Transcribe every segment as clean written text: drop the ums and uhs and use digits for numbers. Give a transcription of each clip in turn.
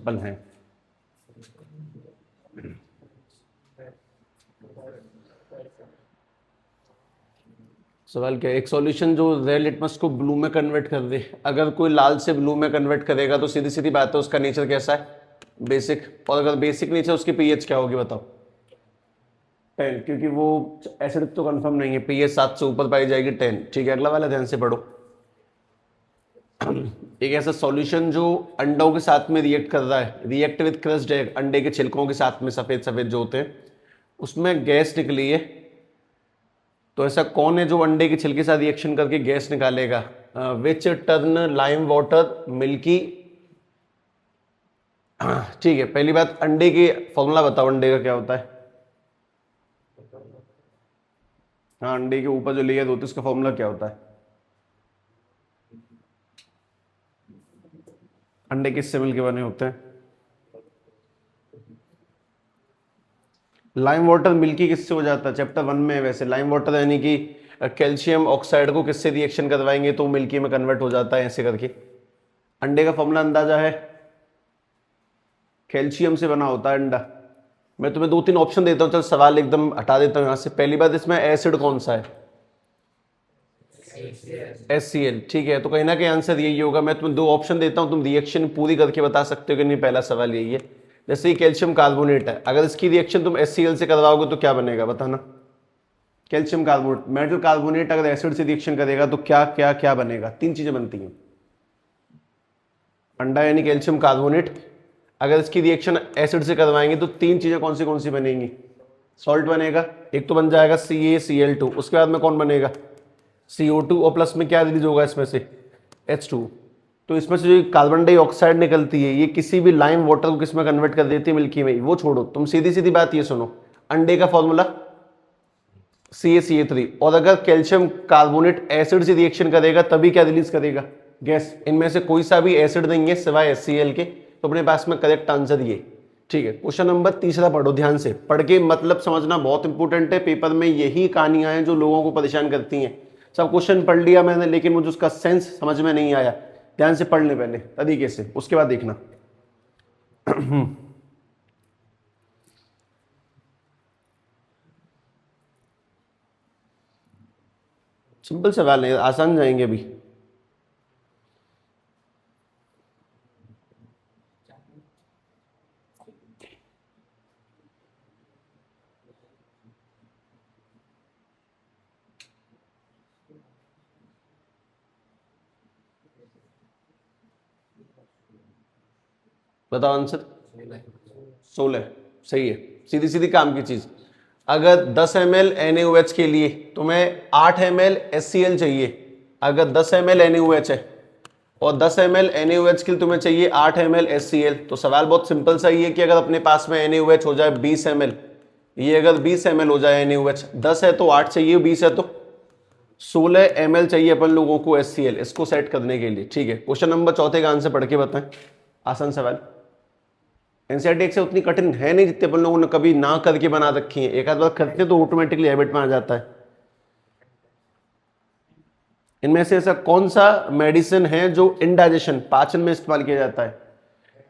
Simple हैं। सवाल क्या है? एक सॉल्यूशन जो रेड लिटमस को ब्लू में कन्वर्ट कर दे। अगर कोई लाल से ब्लू में कन्वर्ट करेगा तो सीधी सीधी बात है उसका नेचर कैसा है? बेसिक। और अगर बेसिक नेचर उसकी पीएच क्या होगी बताओ? 10, क्योंकि वो एसिड तो कंफर्म नहीं है, पीएच 7 से ऊपर पाई जाएगी 10। ठीक है, अगला वाला ध्यान से पढ़ो। एक ऐसा सॉल्यूशन जो अंडों के साथ में रिएक्ट कर रहा है, रिएक्ट विद क्रस्ड एग, अंडे के छिलकों के साथ में सफेद सफेद जो होते हैं, उसमें गैस निकली है। तो ऐसा कौन है जो अंडे के छिलके के साथ रिएक्शन करके गैस निकालेगा? विच टर्न लाइम वाटर मिल्की। ठीक है, पहली बात अंडे की फॉर्मूला बताओ, अंडे का क्या होता है? हाँ, अंडे के ऊपर जो लेयर होती है उसका फॉर्मूला क्या होता है? अंडे किससे मिलके बने होते हैं? लाइम वाटर मिल्की किससे हो जाता है? चैप्टर 1 में वैसे लाइम वाटर यानी कि कैल्शियम ऑक्साइड को किससे रिएक्शन करवाएंगे तो मिल्की में कन्वर्ट हो जाता है, ऐसे करके। अंडे का फॉर्मूला अंदाजा है? कैल्शियम से बना होता है अंडा। मैं तुम्हें 2-3 ऑप्शन देता हूं, चल सवाल एकदम हटा देता हूं यहां से। पहली बात, इसमें एसिड कौन सा है? HCl। ठीक है, तो कहीं ना कहीं आंसर यही होगा। मैं तुम्हें 2 ऑप्शन देता हूं, तुम रिएक्शन पूरी करके बता सकते हो कि नहीं। पहला सवाल यही है। जैसे कैल्शियम कार्बोनेट है, अगर इसकी रिएक्शन तुम HCl से करवाओगे तो क्या बनेगा बताना? कैल्शियम कार्बोनेट, मेटल कार्बोनेट अगर एसिड से रिएक्शन करेगा तो क्या क्या क्या बनेगा? 3 चीजें बनती हैं। अंडा यानी कैल्शियम कार्बोनेट, अगर इसकी रिएक्शन एसिड से करवाएंगे तो 3 चीजें कौन सी बनेंगी? सॉल्ट बनेगा, एक तो बन जाएगा CaCl2, उसके बाद में कौन बनेगा? CO2, और प्लस में क्या रिलीज होगा इसमें से? H2। तो इसमें से जो कार्बन डाइऑक्साइड निकलती है, ये किसी भी लाइम वाटर को किसमें कन्वर्ट कर देती है? मिल्की में। वो छोड़ो, तुम सीधी सीधी बात ये सुनो, अंडे का फॉर्मूला CaCl3, और अगर कैल्शियम कार्बोनेट एसिड से रिएक्शन करेगा तभी क्या रिलीज करेगा? गैस। इनमें से कोई सा भी एसिड नहीं है सिवाय HCl के, तो अपने पास में करेक्ट आंसर ये। ठीक है, क्वेश्चन नंबर 3 पढ़ो ध्यान से, पढ़ के मतलब समझना बहुत इंपॉर्टेंट है। पेपर में यही कहानियां हैं जो लोगों को परेशान करती हैं। सब क्वेश्चन पढ़ लिया मैंने, लेकिन मुझे उसका सेंस समझ में नहीं आया। ध्यान से पढ़ ले पहले तरीके से, उसके बाद देखना। सिंपल सवाल है, आसान जाएंगे अभी। बताओ आंसर। 16। सही है, सीधी सीधी काम की चीज। अगर 10 ml NaOH के लिए तुम्हें 8 ml HCl चाहिए, अगर 10 ml NaOH है और 10 ml NaOH के लिए तुम्हें चाहिए 8 ml HCl, तो सवाल बहुत सिंपल सा ही है कि अगर अपने पास में NaOH हो जाए 20 ml, ये अगर 20 ml हो जाए NaOH, 10 है तो 8 चाहिए, 20 है तो 16 ml चाहिए अपन लोगों को HCl, इसको सेट करने के लिए। ठीक है, क्वेश्चन नंबर 4 का आंसर पढ़ के बताएं, आसान सवाल। एनसीईआरटी एक से उतनी कठिन है नहीं जितने अपन लोगों ने कभी ना करके बना रखी है। एक आध बार करते तो ऑटोमेटिकली हैबिट में आ जाता है। इनमें से ऐसा कौन सा मेडिसिन है जो इनडाइजेशन, पाचन में इस्तेमाल किया जाता है?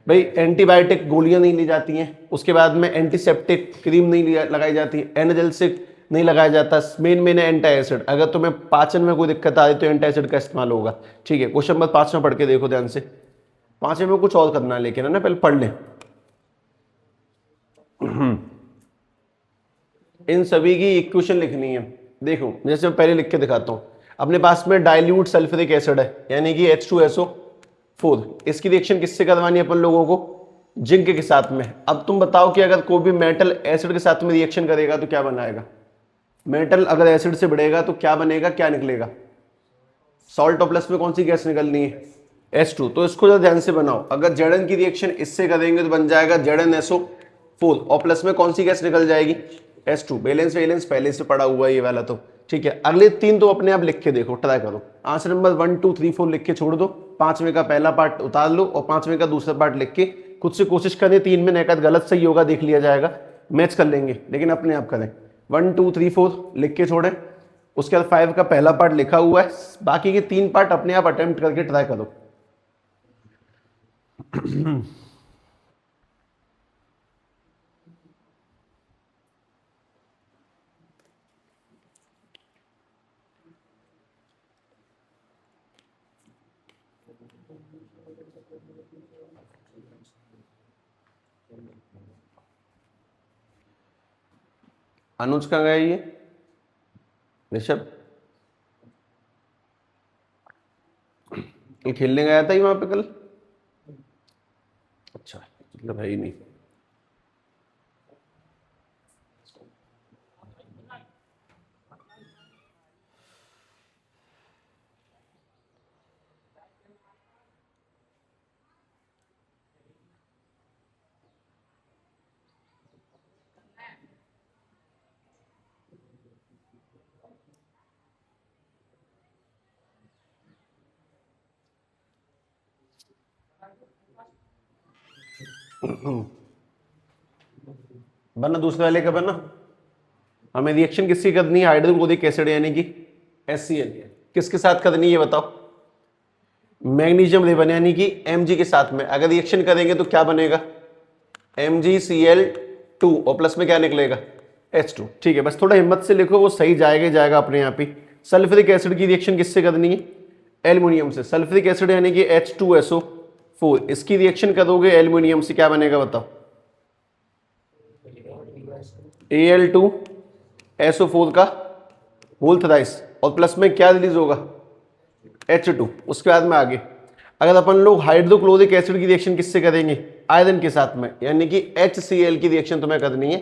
भाई एंटीबायोटिक गोलियां नहीं ली जाती हैं, उसके बाद में एंटीसेप्टिक क्रीम नहीं लगाई जाती, एनाजेल्सिक नहीं लगाया जाता, मेन एंटी एसिड। अगर तुम्हें पाचन में कोई दिक्कत आ रही तो एंटी एसिड का इस्तेमाल होगा। ठीक है, क्वेश्चन नंबर 5 में पढ़ के देखो ध्यान से। 5 में कुछ और करना है लेकिन, है ना, पहले पढ़ लें। इन सभी की इक्वेशन लिखनी है। देखो जैसे मैं पहले लिख के दिखाता हूं, अपने पास में डाइल्यूट सल्फ्यूरिक एसिड है यानी कि H2SO4, इसकी रिएक्शन किससे करवानी है अपन लोगों को? जिंक के साथ में। अब तुम बताओ कि अगर कोई भी मेटल एसिड के साथ में रिएक्शन करेगा तो क्या बनाएगा? मेटल अगर एसिड से बढ़ेगा तो क्या बनेगा, क्या निकलेगा? सॉल्ट, और प्लस में कौन सी गैस निकलनी है? H2। तो इसको जरा ध्यान से बनाओ, अगर Zn की रिएक्शन इससे करेंगे तो बन जाएगा ZnSO4, और प्लस में कौन सी गैस निकल जाएगी? H2। बैलेंस वैलेंस पहले से पड़ा हुआ है ये वाला तो। ठीक है, अगले 3 तो अपने आप लिख के देखो, ट्राई करो। आंसर नंबर 1 2 3 4 लिख के छोड़ दो, 5वें का पहला पार्ट उतार लो और 5वें का दूसरा पार्ट लिख के खुद से कोशिश करें। 3 में एक गलत सही होगा, देख लिया जाएगा, मैच कर लेंगे, लेकिन अपने आप करें। 1 2 3 4 लिख के छोड़े, उसके बाद 5 का पहला पार्ट लिखा हुआ है, बाकी के 3 पार्ट अपने आप अटेम्प्ट करके ट्राई करो। अनुज कहाँ गया ये? ऋषभ कल खेलने गया था ही वहां पे कल? अच्छा, मतलब है ही नहीं। बनना दूसरे वाले का बनना। हमें रिएक्शन किसकी करनी है? हाइड्रोक्लोरिक एसिड यानी कि HCl। किसके साथ करनी है बताओ? मैग्नीशियम रेबन यानी कि Mg के साथ में। अगर रिएक्शन करेंगे तो क्या बनेगा? MgCl2 और प्लस में क्या निकलेगा? H2। ठीक है, बस थोड़ा हिम्मत से लिखो, वो सही जाएगा ही जाएगा अपने आप ही। सल्फ्यूरिक एसिड की रिएक्शन किससे करनी है? एल्युमिनियम से। सल्फ्यूरिक एसिड यानी कि H2SO4, इसकी रिएक्शन करोगे एल्युमिनियम से, क्या बनेगा बताओ? Al2SO4 का होल थ्राइस, और प्लस में क्या रिलीज होगा? H2। उसके बाद में आगे अगर अपन लोग हाइड्रोक्लोरिक एसिड की रिएक्शन किससे करेंगे? आयरन के साथ में, यानी कि HCl की रिएक्शन तुम्हें करनी है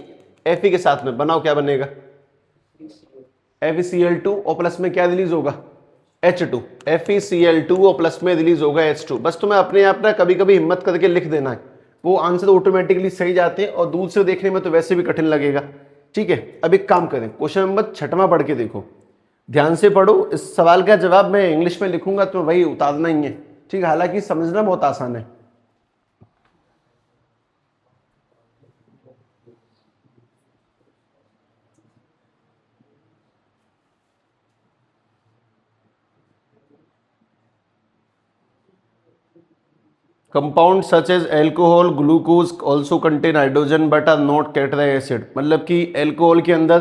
Fe के साथ में। बनाओ, क्या बनेगा? FeCl2 और प्लस में क्या रिलीज होगा? H2। FeCl2 और प्लस में रिलीज होगा H2। बस तुम्हें अपने आप ना कभी कभी हिम्मत करके लिख देना है, वो आंसर ऑटोमेटिकली सही जाते हैं, और दूर से देखने में तो वैसे भी कठिन लगेगा। ठीक है, अब एक काम करें, क्वेश्चन नंबर 6वां पढ़ के देखो, ध्यान से पढ़ो। इस सवाल का जवाब मैं इंग्लिश में लिखूंगा, तो वही उतारना ही है। ठीक है, हालांकि समझना बहुत आसान है। Compound such as alcohol, glucose also contain hydrogen but are not कैटराई एसिड। मतलब कि एल्कोहल के अंदर,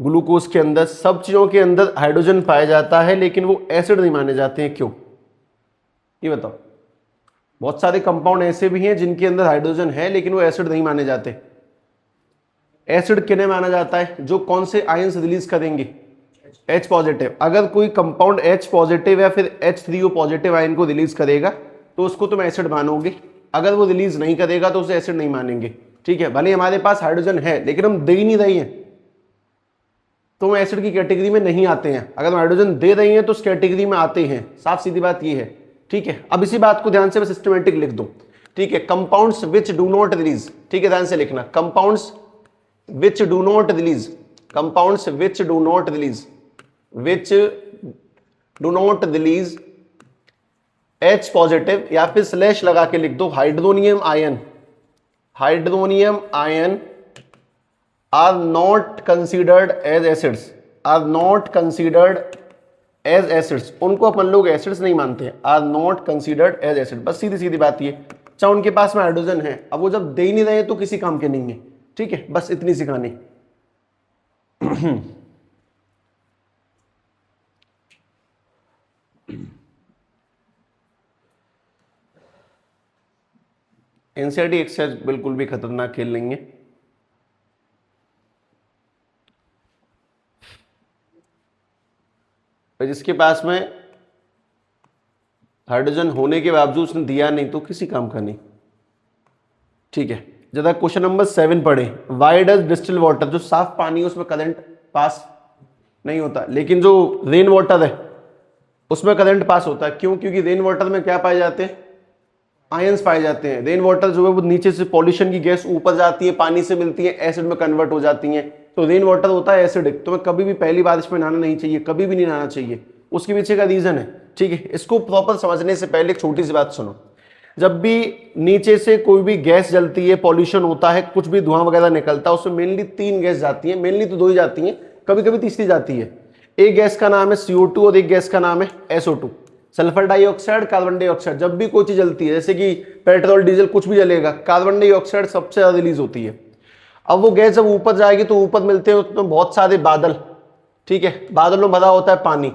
ग्लूकोज के अंदर, सब चीजों के अंदर हाइड्रोजन पाया जाता है, लेकिन वो एसिड नहीं माने जाते हैं। क्यों, ये बताओ? बहुत सारे कंपाउंड ऐसे भी हैं जिनके अंदर हाइड्रोजन है, लेकिन वो एसिड नहीं माने जाते। एसिड किन्हें माना जाता है? जो कौन से आयंस रिलीज करेंगे? H positive. अगर कोई कंपाउंड H पॉजिटिव या फिर H3O पॉजिटिव आयन को रिलीज करेगा तो उसको तुम एसिड मानोगे। अगर वो रिलीज नहीं करेगा तो उसे एसिड नहीं मानेंगे। ठीक है, भले हमारे पास हाइड्रोजन है लेकिन हम दे ही नहीं रहे हैं, तो हम एसिड की कैटेगरी में नहीं आते हैं। अगर हम हाइड्रोजन दे रहे हैं तो उस कैटेगरी में आते हैं। साफ सीधी बात ये है। ठीक है, अब इसी बात को ध्यान से सिस्टमेटिक लिख दो। ठीक है, compounds which do not release. ठीक है, ध्यान से लिखना, compounds which do not release, compounds which do not release, which do not release H positive, या फिर स्लैश लगा के लिख दो hydronium ion, hydronium ion are not considered as acids, are not considered as acids. उनको अपन लोग acids नहीं मानते हैं, are not considered as acid. बस सीधी सीधी बात ये। चाहे उनके पास में हाइड्रोजन है, अब वो जब दे ही नहीं रहे तो किसी काम के नहीं है। ठीक है, बस इतनी सी कहानी। एनसीईआरटी एक्सरसाइज बिल्कुल भी खतरनाक खेल नहीं है। जिसके पास में हाइड्रोजन होने के बावजूद उसने दिया नहीं तो किसी काम का नहीं। ठीक है, जरा क्वेश्चन नंबर 7 पढ़े। व्हाई डज डिस्टिल वाटर, जो साफ पानी है उसमें करंट पास नहीं होता, लेकिन जो रेन वाटर है उसमें करंट पास होता है। क्यों? क्योंकि रेन वाटर में क्या पाए जाते हैं? आयंस पाए जाते हैं। रेन वाटर जो है वो नीचे से पॉल्यूशन की गैस ऊपर जाती है, पानी से मिलती है, एसिड में कन्वर्ट हो जाती है, तो रेन वाटर होता है एसिडिक। तुम्हें कभी भी पहली बारिश में नहाना नहीं चाहिए, कभी भी नहीं नहाना चाहिए। उसके पीछे का रीजन है। ठीक है, इसको प्रॉपर समझने से पहले एक छोटी सी बात सुनो। जब भी नीचे से कोई भी गैस जलती है, पॉल्यूशन होता है, कुछ भी धुआं वगैरह निकलता है, उसमें मेनली 3 गैस जाती है। मेनली तो 2 ही जाती हैं, कभी कभी तीसरी जाती है। एक गैस का नाम है CO2 और एक गैस का नाम है SO2, sulphur dioxide, carbon dioxide. जब भी कोई चीज जलती है, जैसे कि पेट्रोल डीजल कुछ भी जलेगा, कार्बन डाइऑक्साइड सबसे ज्यादा रिलीज होती है। अब वो गैस जब ऊपर जाएगी तो ऊपर मिलते हैं उसमें बहुत सारे बादल। ठीक है, बादलों में भरा होता है पानी।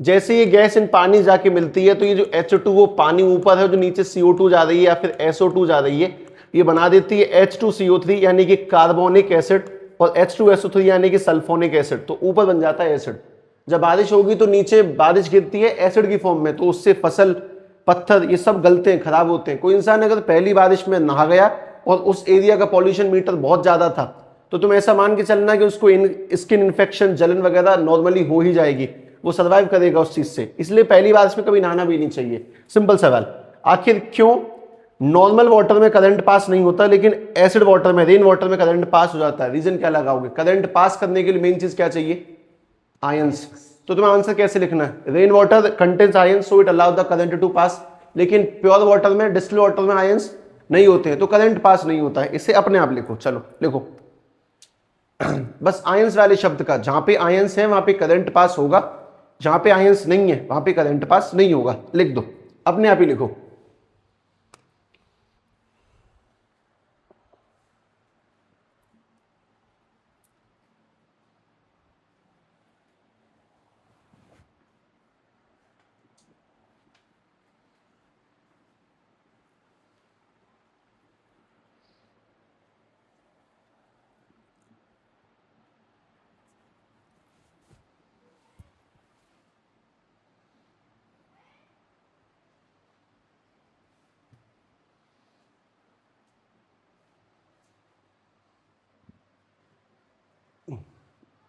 जैसे ये गैस इन पानी जाके मिलती है तो ये जो H2 वो पानी ऊपर है, जो नीचे CO2 जा रही है या फिर SO2 जा रही है, ये बना देती है H2CO3 यानी कि कार्बोनिक एसिड और H2SO3 यानी कि सल्फोनिक एसिड, तो ऊपर बन जाता है एसिड। जब बारिश होगी तो नीचे बारिश गिरती है एसिड की फॉर्म में, तो उससे फसल, पत्थर, ये सब गलते हैं, खराब होते हैं। कोई इंसान अगर पहली बारिश में नहा गया और उस एरिया का पॉल्यूशन मीटर बहुत ज्यादा था, तो तुम ऐसा मान के चलना कि उसको स्किन इन्फेक्शन, जलन वगैरह नॉर्मली हो ही जाएगी, वो सर्वाइव करेगा उस चीज से। इसलिए पहली बारिश में कभी नहाना भी नहीं चाहिए। सिंपल सवाल, आखिर क्यों नॉर्मल वाटर में करंट पास नहीं होता लेकिन एसिड वाटर में, रेन वाटर में करंट पास हो जाता है? रीजन क्या लगाओगे? करंट पास करने के लिए मेन चीज क्या चाहिए? आयंस। तो तुम्हें आंसर कैसे लिखना है? Rain water contains ions so it allow the current to pass, लेकिन प्योर वाटर में, डिस्टिल वाटर में आयंस नहीं होते हैं, तो करंट पास नहीं होता है। इसे अपने आप लिखो, चलो लिखो बस आयंस वाले शब्द का, जहां पे आयंस है वहां पे करंट पास होगा, जहां पे आयंस नहीं है वहां पे करंट पास नहीं होगा, लिख दो, अपने आप ही लिखो।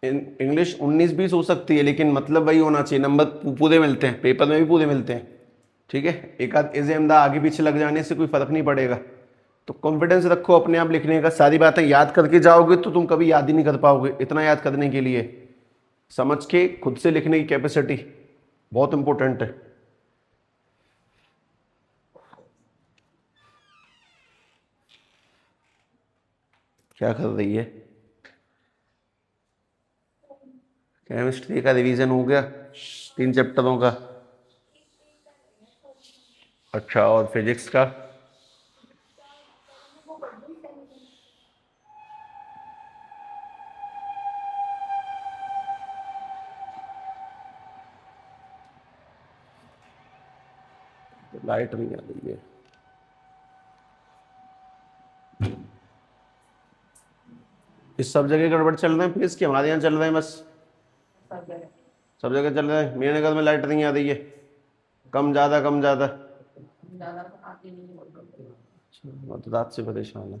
इंग्लिश 19-20 हो सकती है, लेकिन मतलब वही होना चाहिए, नंबर पूरे मिलते हैं, पेपर में भी पूरे मिलते हैं, ठीक है। एक आध इज़े अमदा आगे पीछे लग जाने से कोई फर्क नहीं पड़ेगा। तो कॉन्फिडेंस रखो अपने आप लिखने का, सारी बातें याद करके जाओगे तो तुम कभी याद ही नहीं कर पाओगे। इतना याद करने के लिए समझ के खुद से लिखने की कैपेसिटी बहुत इंपॉर्टेंट है। क्या कर रही है? केमिस्ट्री का रिवीजन हो गया 3 चैप्टरों का? अच्छा, और फिजिक्स का? लाइट नहीं आ रही है। इस सब जगह गड़बड़ चल रहे हैं फिर, इसके हमारे यहाँ चल रहे हैं बस? सब जगह चल रहे हैं। मेरे नगर में लाइट नहीं आ रही है, कम ज्यादा कम ज्यादा। मैं तो रात से परेशान है।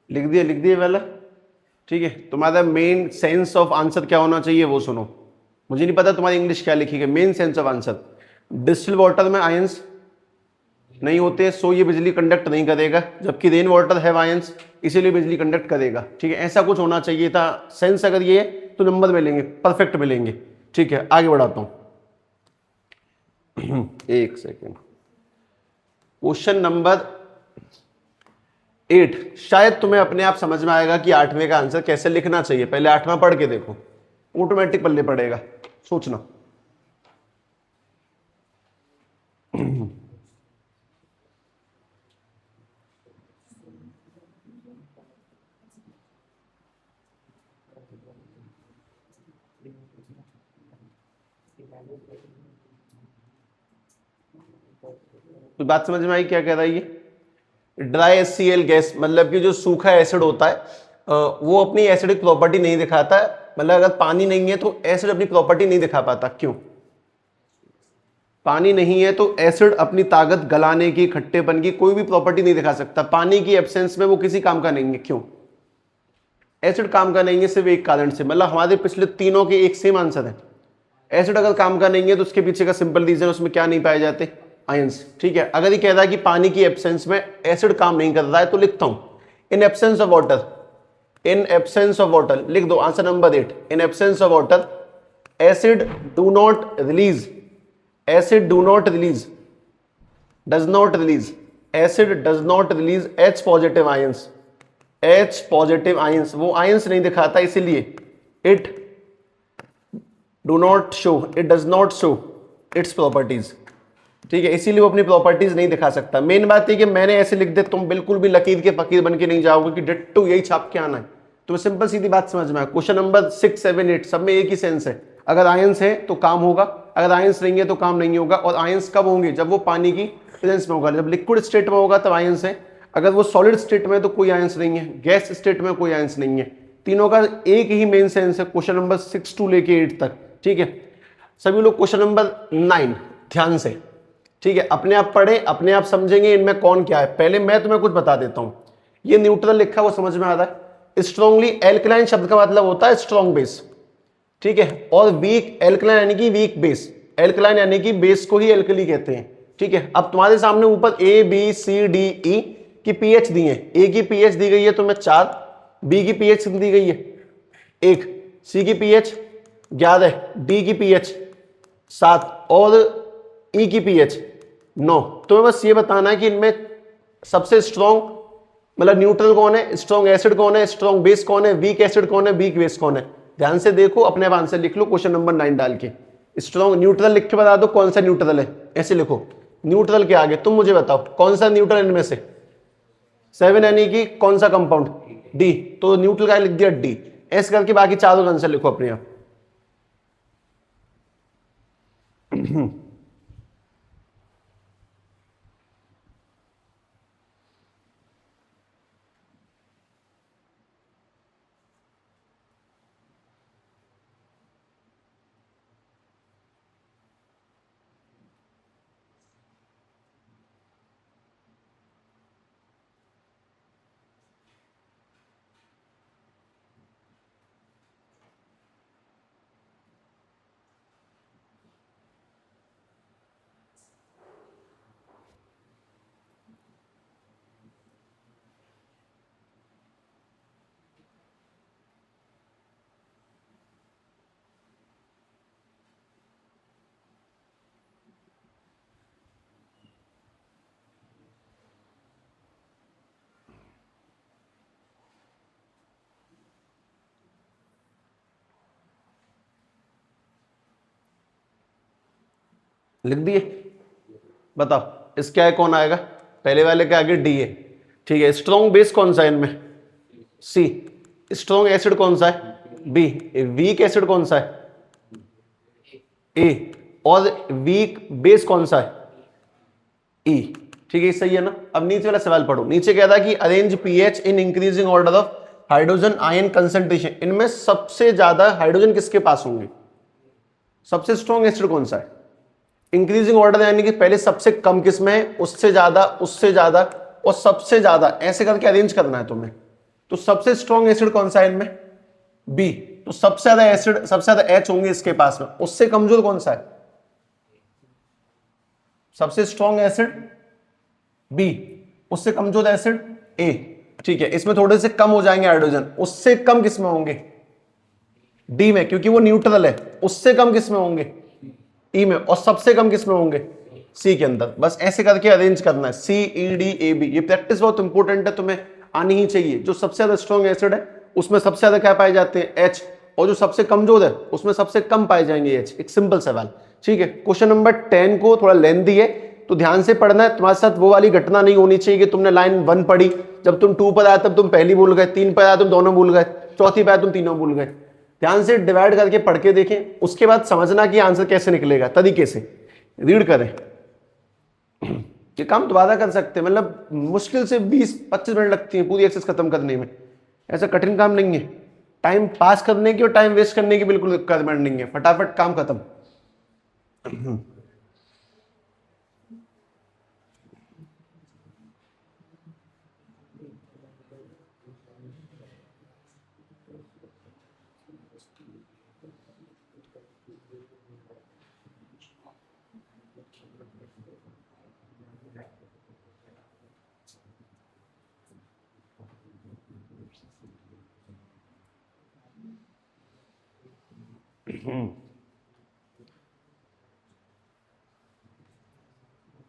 लिख दिए पहले, ठीक है। तुम्हारा मेन सेंस ऑफ आंसर क्या होना चाहिए वो सुनो। मुझे नहीं पता तुम्हारी इंग्लिश क्या लिखी है। Main sense of answer, distil water में आयंस नहीं होते, सो ये बिजली कंडक्ट नहीं करेगा, जबकि रेन वाटर है आयंस, इसीलिए बिजली कंडक्ट करेगा, ठीक है। ऐसा कुछ होना चाहिए था सेंस। अगर ये तो नंबर मिलेंगे, परफेक्ट मिलेंगे, ठीक है। आगे बढ़ाता हूं एक सेकेंड। क्वेश्चन नंबर 8 शायद तुम्हें अपने आप समझ में आएगा कि 8वें का आंसर कैसे लिखना चाहिए। पहले 8वां पढ़ के देखो, ऑटोमेटिक पल्ले पड़ेगा, सोचना। तो बात समझ में आई क्या कह रहा है ये? ड्राई HCl गैस मतलब कि जो सूखा एसिड होता है वो अपनी एसिडिक प्रॉपर्टी नहीं दिखाता है। मतलब अगर पानी नहीं है तो एसिड अपनी प्रॉपर्टी नहीं दिखा पाता। क्यों? पानी नहीं है तो एसिड अपनी ताकत, गलाने की, खट्टेपन की कोई भी प्रॉपर्टी नहीं दिखा सकता। पानी की एब्सेंस में वो किसी काम का नहीं है। क्यों? एसिड काम का नहीं है सिर्फ एक कारण से, मतलब हमारे पिछले तीनों के एक सेम आंसर है। एसिड अगर काम का नहीं है तो उसके पीछे का सिंपल रीजन, उसमें क्या नहीं पाए जाते? आयंस, ठीक है। अगर ये कह रहा है कि पानी की एब्सेंस में एसिड काम नहीं कर रहा है तो लिखता हूं in absence of water, in absence of water लिख दो answer number 8। In absence of water acid do not release, acid do not release, does not release, acid does not release H positive ions, H positive ions, वो ions नहीं दिखाता, इसीलिए it do not show, it does not show its properties, ठीक है। इसीलिए वो अपनी properties नहीं दिखा सकता। मेन बात है कि मैंने ऐसे लिख दे, तुम बिल्कुल भी लकीर के फकीर बन के नहीं जाओगे कि डिट्टो यही छाप के आना है। तो सिंपल सीधी बात समझ में आया। क्वेश्चन नंबर 6, 7, 8 सब में एक ही सेंस है, अगर आयंस है तो काम होगा, अगर आयंस नहीं है तो काम नहीं होगा। और आयंस कब होंगे? जब वो पानी की प्रेजेंस में होगा। जब लिक्विड स्टेट में होगा तब आयंस है, अगर वो सॉलिड स्टेट में तो कोई आयंस नहीं है, गैस स्टेट में कोई आयंस नहीं है। तीनों का एक ही मेन सेंस है क्वेश्चन नंबर 6 to लेके 8 तक। ठीक है, सभी लोग क्वेश्चन नंबर 9 ध्यान से, ठीक है, अपने आप पढ़े, अपने आप समझेंगे इनमें कौन क्या है। पहले मैं तुम्हें कुछ बता देता हूं, ये न्यूट्रल लिखा वो समझ में आता है। स्ट्रांगली एल्कलाइन शब्द का मतलब होता है स्ट्रॉन्ग बेस, ठीक है, और वीक एल्कलाइन यानी कि वीक बेस। एल्कलाइन यानी कि बेस को ही एल्कली कहते हैं, ठीक है। अब तुम्हारे सामने ऊपर A B C D E की पीएच दी है। ए की पीएच दी गई है तुम्हें 4, बी की पीएच दी गई है 1, सी की पीएच 11, डी की पीएच 7 और ई की पीएच 9। तुम्हें बस ये बताना है कि इनमें सबसे स्ट्रॉन्ग मतलब न्यूट्रल कौन है, स्ट्रॉन्ग एसिड कौन है, स्ट्रॉन्ग बेस कौन है, वीक एसिड कौन है, वीक बेस कौन है। ध्यान से देखो, अपने आप आंसर लिख लो क्वेश्चन नंबर 9 डाल के। स्ट्रॉन्ग न्यूट्रल लिख के बता दो कौन सा न्यूट्रल है, ऐसे लिखो। न्यूट्रल के आगे तुम मुझे बताओ कौन सा न्यूट्रल इनमें से 7 यानी कि कौन सा कंपाउंड? डी। तो न्यूट्रल का लिख दिया डी। ऐसे करके बाकी चारों का आंसर लिखो अपने आप। लिख दिए, बताओ इसके आगे कौन आएगा? पहले वाले के आगे डी है, ठीक है। स्ट्रॉन्ग बेस कौन सा है इनमें? सी। स्ट्रॉन्ग एसिड कौन सा है? बी। वीक एसिड कौन सा है? ए। और वीक बेस कौन सा है? ई। ठीक है, सही है ना। अब नीचे वाला सवाल पढ़ो। नीचे कह रहा कि arrange pH in increasing order of hydrogen ion concentration. इनमें सबसे ज्यादा हाइड्रोजन किसके पास होंगे? सबसे स्ट्रॉन्ग एसिड कौन सा है? इंक्रीजिंग ऑर्डर यानी कि पहले सबसे कम किसमें है, उससे ज्यादा, उससे ज्यादा और सबसे ज्यादा, ऐसे करके अरेंज करना है तुम्हें। तो सबसे स्ट्रॉन्ग एसिड कौन सा है इनमें? बी। तो सबसे ज्यादा एसिड, सबसे ज्यादा एच होंगे इसके पास में। उससे कमजोर कौन सा है? सबसे स्ट्रॉन्ग एसिड बी, उससे कमजोर एसिड ए। ठीक है, इसमें थोड़े से कम हो जाएंगे हाइड्रोजन। उससे कम किसमें होंगे? डी में, क्योंकि वो न्यूट्रल है। उससे कम किसमें होंगे? ई में। और सबसे कम किसमें होंगे? सी के अंदर। बस ऐसे करके अरेंज करना है, सी ई डी ए बी। ये प्रैक्टिस बहुत इंपॉर्टेंट है, तुम्हें आनी ही चाहिए। जो सबसे ज्यादा स्ट्रॉन्ग एसिड है उसमें सबसे ज्यादा क्या पाए जाते हैं? एच। और जो सबसे कमजोर है उसमें सबसे कम पाए जाएंगे एच। एक सिंपल सवाल, ठीक है। क्वेश्चन नंबर 10 को थोड़ा लेंथी है तो ध्यान से पढ़ना है। तुम्हारे साथ वो वाली घटना नहीं होनी चाहिए कि तुमने लाइन 1 पढ़ी, जब तुम 2 पर आए तब तुम पहली भूल गए, 3 पर आए तुम दोनों भूल गए, चौथी पर आए तुम तीनों भूल गए। ध्यान से डिवाइड करके पढ़ के देखें, उसके बाद समझना कि आंसर कैसे निकलेगा। तरीके से रीड करें। ये काम दोबारा कर सकते हैं, मतलब मुश्किल से 20-25 मिनट लगती है पूरी एक्सरसाइज खत्म करने में। ऐसा कठिन काम नहीं है। टाइम पास करने की और टाइम वेस्ट करने की बिल्कुल रिक्वायरमेंट नहीं है, फटाफट काम खत्म।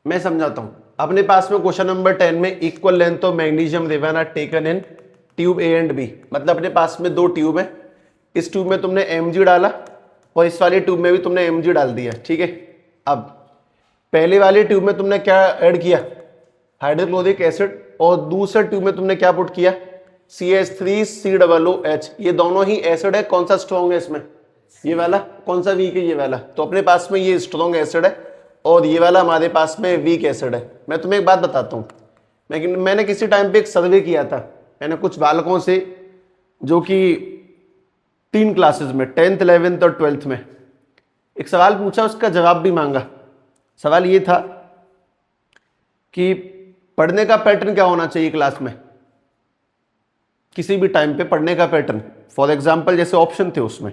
मैं समझाता हूं। अपने पास में क्वेश्चन नंबर 10 में equal length of magnesium ribbon are taken in tube A and B. मतलब अपने पास में 2 ट्यूब है, इस ट्यूब में तुमने Mg डाला और इस वाली ट्यूब में भी तुमने Mg डाल दिया, ठीक है। अब पहले वाली ट्यूब में तुमने क्या ऐड किया? Hydrochloric acid. और दूसरे ट्यूब में तुमने क्या पुट किया? CH3COOH, ये दोनों ही एसिड है। कौन सा स्ट्रॉन्ग है इसमें? ये वाला। कौन सा वीक है? ये वाला। तो अपने पास में ये स्ट्रॉन्ग एसिड है और ये वाला हमारे पास में वीक एसिड है। मैं तुम्हें एक बात बताता हूँ, मैंने किसी टाइम पे एक सर्वे किया था, मैंने कुछ बालकों से जो कि 3 क्लासेस में 10th 11th और 12th में, एक सवाल पूछा, उसका जवाब भी मांगा। सवाल ये था कि पढ़ने का पैटर्न क्या होना चाहिए क्लास में, किसी भी टाइम पे पढ़ने का पैटर्न। फॉर एग्जाम्पल जैसे ऑप्शन थे उसमें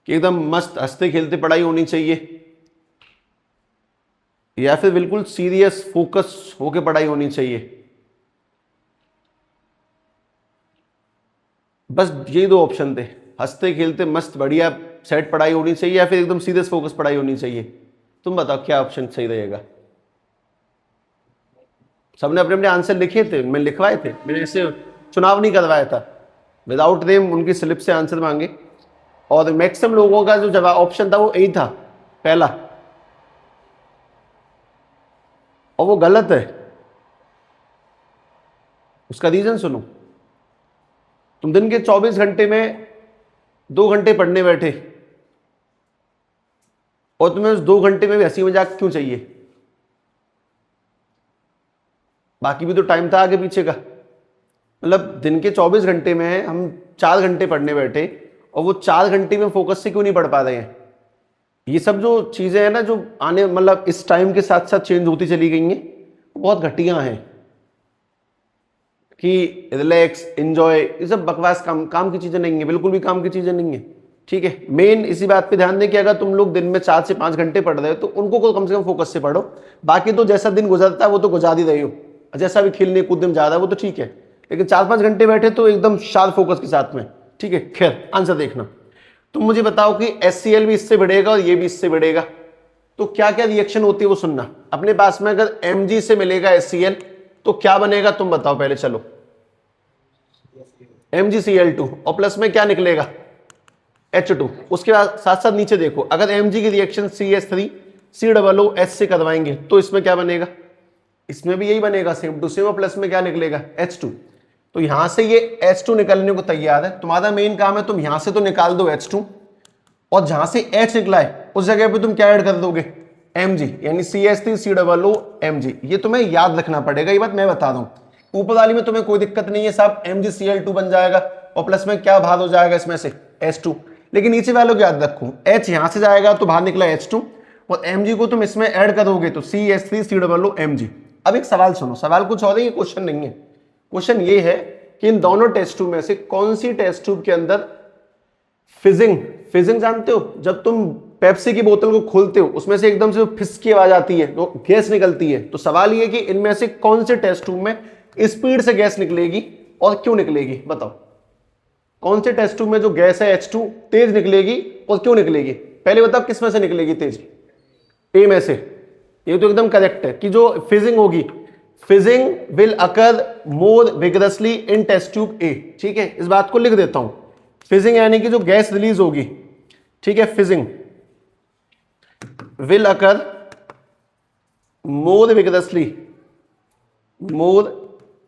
कि एकदम मस्त हंसते खेलते पढ़ाई होनी चाहिए, या फिर बिल्कुल सीरियस फोकस होके पढ़ाई होनी चाहिए। बस यही 2 ऑप्शन थे, हंसते खेलते मस्त बढ़िया सेट पढ़ाई होनी चाहिए या फिर एकदम सीरियस फोकस पढ़ाई होनी चाहिए। तुम बताओ क्या ऑप्शन सही रहेगा? सबने अपने अपने आंसर लिखे थे, मैं लिखवाए थे, मैंने ऐसे चुनाव नहीं करवाया था, विदाउट नेम उनकी स्लिप से आंसर मांगे और मैक्सिमम लोगों का जो जवाब ऑप्शन था वो यही था, पहला, और वो गलत है। उसका रीजन सुनो। तुम दिन के 24 घंटे में 2 घंटे पढ़ने बैठे और तुम्हें उस 2 घंटे में भी हंसी मजाक क्यों चाहिए? बाकी भी तो टाइम था आगे पीछे का। मतलब दिन के 24 घंटे में हम 4 घंटे पढ़ने बैठे और वो 4 घंटे में फोकस से क्यों नहीं पढ़ पा रहे हैं? ये सब जो चीजें हैं ना, जो आने मतलब इस टाइम के साथ साथ चेंज होती चली गई हैं, बहुत घटिया हैं कि रिलैक्स एंजॉय, ये सब बकवास, काम की चीजें नहीं है, बिल्कुल भी काम की चीजें नहीं है। ठीक है, मेन इसी बात पे ध्यान दें कि अगर तुम लोग दिन में 4 से 5 घंटे पढ़ रहे हो तो उनको को कम से कम फोकस से पढ़ो। बाकी तो जैसा दिन गुजरता है वो तो गुजार ही रही हो, जैसा भी खेलने कूदने में जा रहा है वो तो ठीक है, लेकिन 4-5 घंटे बैठे तो एकदम शार्प फोकस के साथ में। ठीक है, खैर आंसर देखना। तुम मुझे बताओ कि HCl भी इससे बढ़ेगा और ये भी इससे बढ़ेगा, तो क्या क्या रिएक्शन होती है वो सुनना। अपने पास में अगर Mg से मिलेगा HCl तो क्या बनेगा तुम बताओ पहले, चलो। MgCl2 और प्लस में क्या निकलेगा? H2। उसके बाद साथ साथ नीचे देखो, अगर Mg की रिएक्शन CH3COOH से करवाएंगे तो इसमें क्या बनेगा? इसमें भी यही बनेगा, सेम टू सेम, और प्लस में क्या निकलेगा? H2। तो यहां से ये H2 निकलने को तैयार है। तुम्हारा मेन काम है तुम यहां से तो निकाल दो H2, और जहां से H निकला है उस जगह पे तुम क्या ऐड कर दोगे? Mg, यानी CH3COOH। ये तुम्हें याद रखना पड़ेगा, ये बात मैं बता दूं। ऊपर वाली में तुम्हें कोई दिक्कत नहीं है साहब, MgCl2 बन जाएगा और प्लस में क्या बाहर हो जाएगा इसमें से? H2। लेकिन नीचे वालों को याद रखो, H यहां से जाएगा तो बाहर निकला H2, और Mg को तुम इसमें ऐड करोगे तो CH3COOH। अब एक सवाल सुनो, सवाल कुछ और है, ये क्वेश्चन नहीं है। क्वेश्चन ये है कि इन दोनों टेस्ट ट्यूब में से कौन सी टेस्ट ट्यूब के अंदर फिजिंग, फिजिंग जानते हो, जब तुम पेप्सी की बोतल को खोलते हो उसमें से एकदम से फिस की आवाज आती है तो गैस निकलती है। तो सवाल ये कि इनमें से कौन से टेस्ट ट्यूब में स्पीड से गैस निकलेगी और क्यों निकलेगी? बताओ कौन से टेस्ट ट्यूब में जो गैस है H2 तेज निकलेगी और क्यों निकलेगी? पहले बताओ किस में से निकलेगी तेज? ए में से। ये तो एकदम करेक्ट है कि जो फिजिंग होगी, fizzing will occur more vigorously in test tube A. ठीक है, इस बात को लिख देता हूं। फिजिंग यानी कि जो गैस रिलीज होगी, ठीक है, fizzing will occur more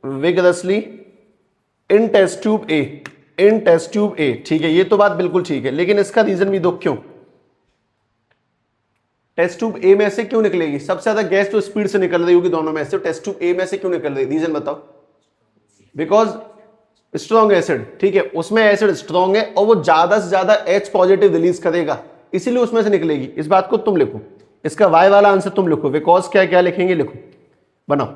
vigorously in test tube A, in test tube A. ठीक है, ये तो बात बिल्कुल ठीक है, लेकिन इसका रीजन भी दो, क्यों टेस्ट ट्यूब ए में से क्यों निकलेगी? सबसे ज्यादा गैस तो स्पीड से निकल रही होगी दोनों में से, टेस्ट ट्यूब ए में से क्यों निकल रही? रीजन बताओ। बिकॉज स्ट्रॉन्ग एसिड, ठीक है, उसमें एसिड स्ट्रॉन्ग है और वो ज्यादा से ज्यादा H पॉजिटिव रिलीज करेगा, इसीलिए उसमें से निकलेगी। इस बात को तुम लिखो, इसका वाई वाला आंसर तुम लिखो, बिकॉज क्या क्या लिखेंगे लिखो, बनाओ।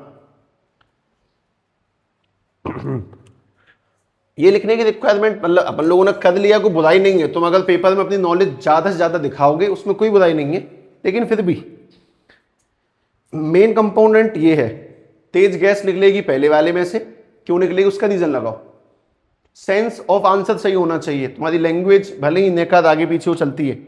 ये लिखने की रिक्वायरमेंट मतलब अपन लोगों ने कर लिया, कोई बुराई नहीं है। तुम अगर पेपर में अपनी नॉलेज ज्यादा से ज्यादा दिखाओगे उसमें कोई बुराई नहीं है, लेकिन फिर भी मेन कंपोनेंट ये है, तेज गैस निकलेगी पहले वाले में से, क्यों निकलेगी उसका रीजन लगाओ। सेंस ऑफ आंसर सही होना चाहिए, तुम्हारी लैंग्वेज भले ही नेकाद आगे पीछे वो चलती है।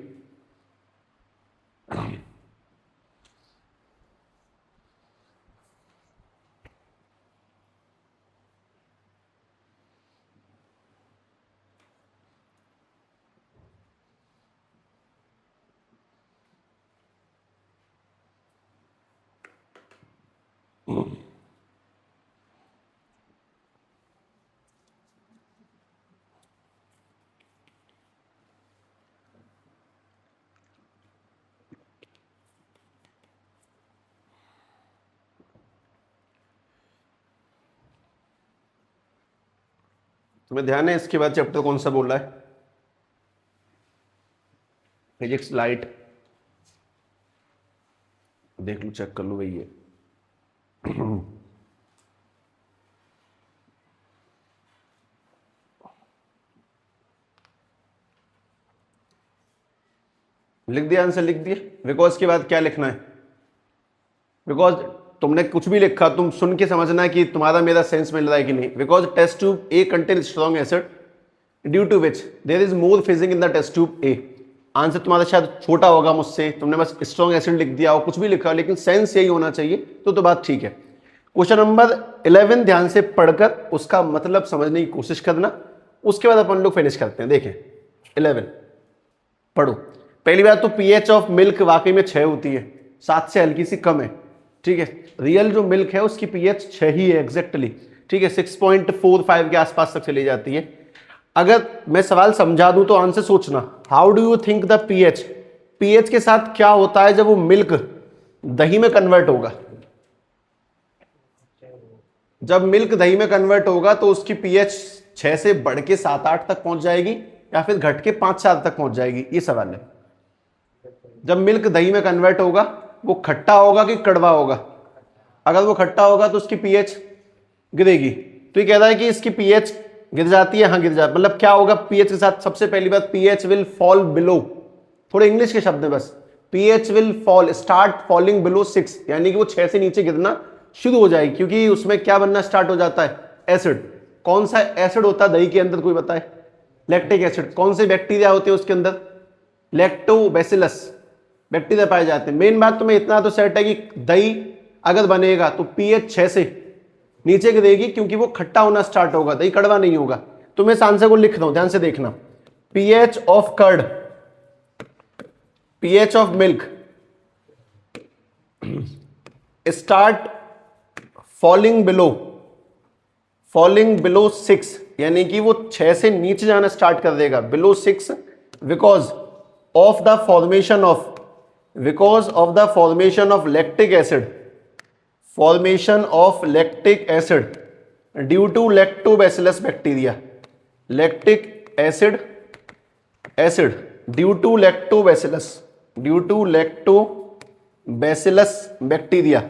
तुम्हें ध्यान है इसके बाद चैप्टर कौन सा बोल रहा है? फिजिक्स लाइट, देख लो, चेक कर लो वही है। लिख दिया आंसर? लिख दिया। बिकॉज के बाद क्या लिखना है? बिकॉज तुमने कुछ भी लिखा, तुम सुन के समझना है कि तुम्हारा मेरा सेंस मिल रहा है कि नहीं। Because test tube A contain strong acid due to which there is more fizzing in the test tube A. Answer तुम्हारा शायद छोटा होगा मुझसे, तुमने बस स्ट्रॉन्ग एसिड लिख दिया हो, कुछ भी लिखा, लेकिन सेंस यही होना चाहिए, तो बात ठीक है। क्वेश्चन नंबर 11 ध्यान से पढ़कर उसका मतलब समझने की कोशिश करना, उसके बाद अपन लोग फिनिश करते हैं। देखें 11 पढ़ो। पहली बात तो पीएच ऑफ मिल्क वाकई में 6 होती है, 7 से हल्की सी कम है, ठीक है। रियल जो मिल्क है उसकी पीएच 6 ही है एग्जैक्टली, ठीक है। 6.45 के आसपास तक चली जाती है। अगर मैं सवाल समझा दूं तो आंसर सोचना, how do you think the pH, pH के साथ क्या होता है जब वो मिल्क दही में कन्वर्ट होगा? जब मिल्क दही में कन्वर्ट होगा तो उसकी पीएच 6 से बढ़ के 7-8 तक पहुंच जाएगी या फिर घट के 5-7 तक पहुंच जाएगी, ये सवाल है। जब मिल्क दही में कन्वर्ट होगा वो खट्टा होगा कि कड़वा होगा? अगर वो खट्टा होगा तो उसकी पीएच गिरेगी। तो ये कह रहा है कि इसकी पीएच गिर जाती है, हाँ गिर जाती है। मतलब क्या होगा पीएच के साथ? सबसे पहली बात, पीएच विल फॉल बिलो, थोड़े इंग्लिश के शब्द में बस, pH will fall, start falling below 6, यानी कि वो 6 से नीचे गिरना शुरू हो जाएगी, क्योंकि उसमें क्या बनना स्टार्ट हो जाता है? एसिड। कौन सा एसिड होता है दही के अंदर, कोई बताए? Lactic acid. कौन से बैक्टीरिया होते हैं उसके अंदर? लैक्टोबैसिलस बैक्टीरिया पाए जाते हैं। मेन बात तुम्हें इतना तो सेट है कि दही अगर बनेगा तो पीएच 6 से नीचे गिरेगी, क्योंकि वो खट्टा होना स्टार्ट होगा, दही कड़वा नहीं होगा। तो मैं इस आंसर को लिख रहा हूं, ध्यान से देखना। PH of curd, pH of milk start falling below 6, यानी कि वो 6 से नीचे जाना स्टार्ट कर देगा, below 6, because of the formation of lactic acid, due to lactobacillus bacteria, lactic acid due to lactobacillus bacteria.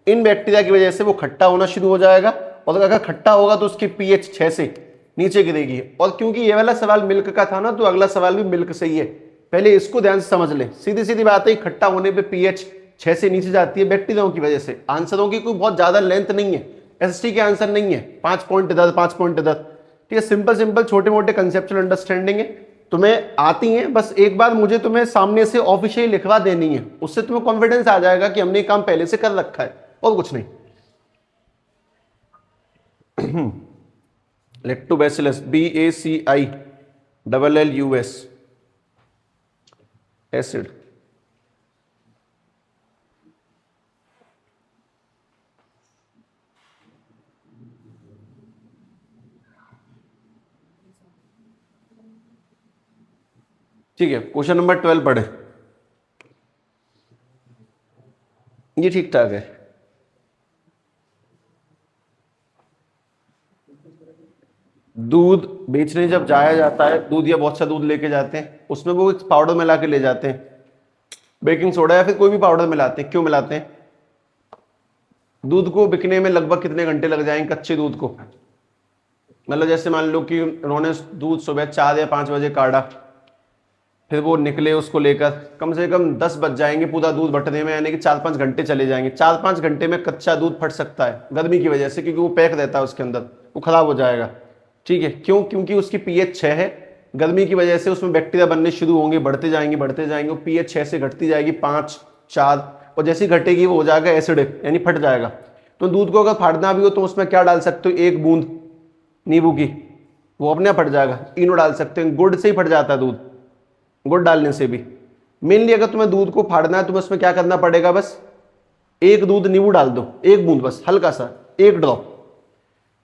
इन बैक्टीरिया की वजह से वो खट्टा होना शुरू हो जाएगा, और अगर खट्टा होगा तो उसकी पीएच 6 से नीचे गिरेगी। और क्योंकि ये वाला सवाल मिल्क का था ना, तो अगला सवाल भी मिल्क से ही है, पहले इसको ध्यान से समझ ले। सीधी सीधी बात है, खट्टा होने पे पीएच 6 से नीचे जाती है बैक्टीरियाओं की वजह से। आंसरों की कोई बहुत ज्यादा लेंथ नहीं है, एसएसटी के आंसर नहीं है, 5 पॉइंट इधर 5 पॉइंट इधर, ठीक है। सिंपल छोटे मोटे कंसेप्चुअल अंडरस्टैंडिंग है, तुम्हें आती है, बस एक बार मुझे तुम्हें सामने से ऑफिशियली लिखवा देनी है, उससे तुम्हें कॉन्फिडेंस आ जाएगा कि हमने काम पहले से कर रखा है, और कुछ नहीं। Lactobacillus, BACILLUS acid. ठीक है, क्वेश्चन नंबर 12 पढ़े। ये ठीक ठाक है। दूध बेचने जब जाया जाता है, दूध या बहुत सा दूध लेके जाते हैं, उसमें वो एक पाउडर मिला के ले जाते हैं, बेकिंग सोडा या फिर कोई भी पाउडर मिलाते हैं। क्यों मिलाते हैं? दूध को बिकने में लगभग कितने घंटे लग जाएंगे कच्चे दूध को? मतलब जैसे मान लो कि उन्होंने दूध सुबह 4 या 5 बजे काटा, फिर वो निकले उसको लेकर, कम से कम 10 बज जाएंगे पूरा दूध बटने में, यानी कि 4-5 घंटे चले जाएंगे। 4-5 घंटे में कच्चा दूध फट सकता है गर्मी की वजह से, क्योंकि वो पैक रहता है उसके अंदर, वो खराब हो जाएगा, ठीक है। क्यों? क्योंकि उसकी पीएच 6 है, गर्मी की वजह से उसमें बैक्टीरिया बनने शुरू होंगे, बढ़ते जाएंगे, वो पीएच 6 से घटती जाएगी 5, 4, और जैसी घटेगी वो हो जाएगा एसिडिक, यानी फट जाएगा। तो दूध को अगर फाड़ना भी हो तो उसमें क्या डाल सकते हो? 1 बूंद नींबू की, वो अपने फट जाएगा। इनो डाल सकते हैं, गुड़ से ही फट जाता है दूध, गुड़ डालने से भी। मेनली अगर तुम्हें दूध को फाड़ना है तो उसमें क्या करना पड़ेगा? बस 1 दूध नींबू डाल दो, 1 बूंद बस, हल्का सा, 1 ड्रॉप,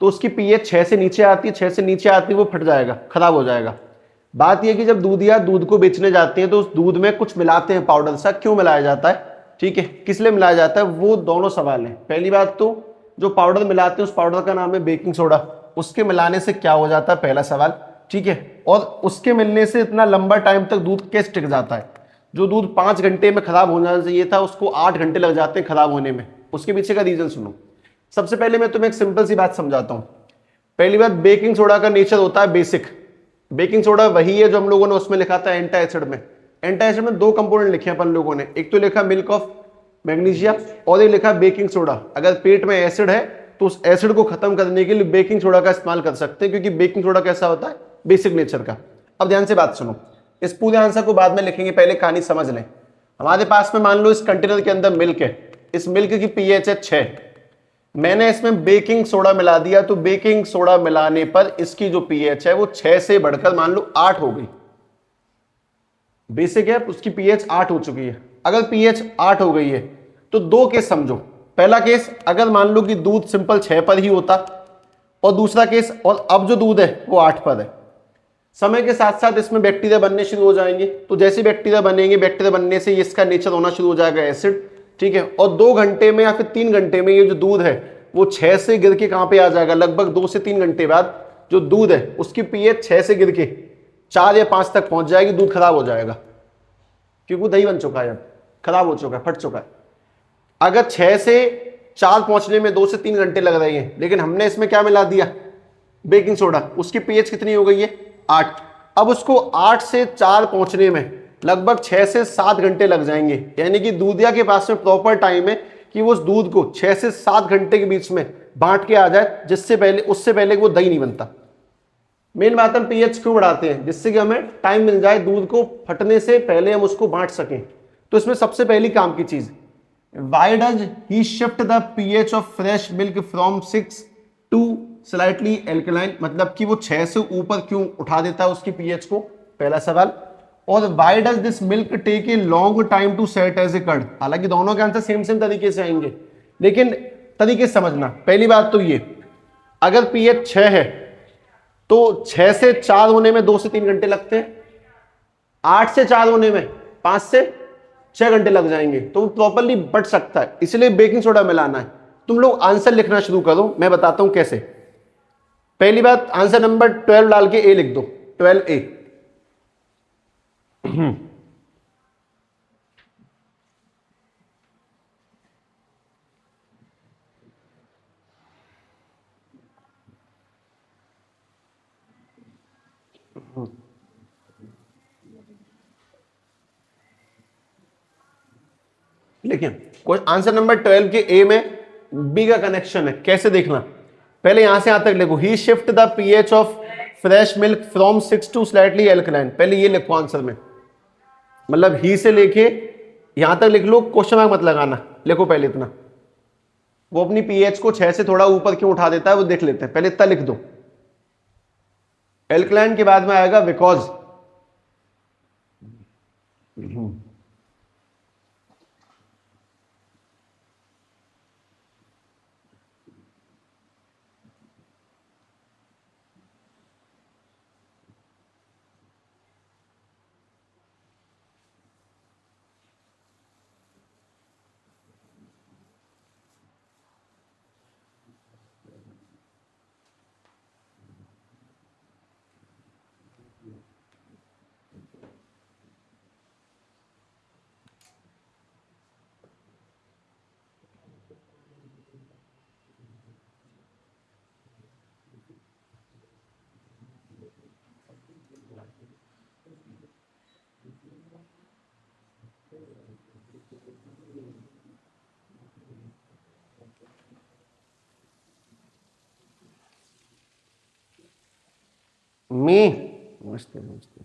तो उसकी पीएच 6 से नीचे आती है, 6 से नीचे आती है वो फट जाएगा, खराब हो जाएगा। बात यह कि जब दूध या दूध को बेचने जाते हैं तो उस दूध में कुछ मिलाते हैं पाउडर सा, क्यों मिलाया जाता है, ठीक है, किस लिए मिलाया जाता है, वो दोनों सवाल हैं। पहली बात तो जो पाउडर मिलाते हैं उस पाउडर का नाम है बेकिंग सोडा, उसके मिलाने से क्या हो जाता है, पहला सवाल, ठीक है। और उसके मिलने से इतना लंबा टाइम तक दूध कैसे टिक जाता है? जो दूध 5 घंटे में खराब हो जाना चाहिए था उसको 8 घंटे लग जाते हैं खराब होने में। उसके पीछे का रीजन सुनो। सबसे पहले मैं तुम्हें एक सिंपल सी बात समझाता हूं। पहली बात, बेकिंग सोडा का नेचर होता है बेसिक। बेकिंग सोडा वही है जो हम लोगों ने उसमें लिखा था एंटा एसिड में। एंटा एसिड में 2 कंपोनेंट लिखे अपन लोगों ने, एक तो लिखा मिल्क ऑफ मैग्नीशिया और एक लिखा बेकिंग सोडा। अगर पेट में एसिड है तो उस एसिड को खत्म करने के लिए बेकिंग सोडा का इस्तेमाल कर सकते हैं, क्योंकि बेकिंग सोडा कैसा होता है, बेसिक नेचर का। अब ध्यान से बात सुनो, इस पूरे आंसर को बाद में लिखेंगे, पहले कहानी समझ लें। हमारे पास में मान लो इस कंटेनर के अंदर मिल्क है, इस मिल्क की पीएच है 6, मैंने इसमें बेकिंग सोडा मिला दिया, तो बेकिंग सोडा मिलाने पर इसकी जो पीएच है वो 6 से बढ़कर मान लो 8 हो गई। बेसिक है, उसकी पीएच 8 हो चुकी है। अगर पीएच 8 हो गई है तो 2 केस समझो। पहला केस, अगर मान लो कि दूध सिंपल 6 पर ही होता, और दूसरा केस, और अब जो दूध है वो 8 पर है। समय के साथ साथ इसमें बैक्टीरिया बनने शुरू हो जाएंगे, तो जैसे बैक्टीरिया बनेंगे, बैक्टीरिया बनने से इसका नेचर होना शुरू हो जाएगा एसिड, ठीक है। और 2 घंटे में या फिर 3 घंटे में ये जो दूध है वो 6 से गिर के कहां पे आ जाएगा, लगभग 2 से 3 घंटे बाद जो दूध है उसकी पीएच 6 से गिर के 4 या 5 तक पहुंच जाएगी, दूध खराब हो जाएगा, क्योंकि दही बन चुका है, अब खराब हो चुका है, फट चुका है। अगर 6 से 4 पहुंचने में 2 से 3 घंटे लग रहे हैं, लेकिन हमने इसमें क्या मिला दिया, बेकिंग सोडा, उसकी पीएच कितनी हो गई है, 8। अब उसको 8 से 4 पहुंचने में लगभग 6 से 7 घंटे लग जाएंगे, यानी कि दूधिया के पास में प्रॉपर टाइम है कि वो उस दूध को 6 से 7 घंटे के बीच में बांट के आ जाए, जिससे पहले, उससे पहले वो दही नहीं बनता। मेन बात हम पीएच क्यों बढ़ाते हैं, जिससे कि हमें टाइम मिल जाए, दूध को फटने से पहले हम उसको बांट सकें। तो इसमें सबसे पहली काम की चीज, why does he shift the pH of fresh milk from 6 to slightly alkaline, मतलब कि वो 6 से ऊपर क्यों उठा देता है उसकी पीएच को, पहला सवाल। और why does this milk take a long time to set as a curd. हालांकि दोनों के आंसर सेम सेम तरीके से आएंगे, लेकिन तरीके से समझना। पहली बात तो ये, अगर पीएच 6 है तो 6 से 4 होने में 2 से 3 घंटे लगते हैं, 8 से 4 होने में 5 से 6 घंटे लग जाएंगे, तो वो प्रॉपरली बट सकता है, इसलिए बेकिंग सोडा मिलाना है। तुम लोग आंसर लिखना शुरू करो, मैं बताता हूं कैसे। पहली बात, आंसर नंबर 12 डाल के ए लिख दो, 12A। देखिए आंसर नंबर 12 के ए में बी का कनेक्शन है, कैसे देखना, पहले यहां से यहां तक लिखो, he shift the pH of fresh milk from 6 to slightly alkaline, पहले ये लिखो आंसर में, मतलब ही से लेके यहां तक लिख लो, क्वेश्चन मार्क मत लगाना, लिखो पहले इतना। वो अपनी पीएच को 6 से थोड़ा ऊपर क्यों उठा देता है वो देख लेते हैं, पहले इतना लिख दो। एल्कलाइन के बाद में आएगा बिकॉज, नमस्ते नमस्ते,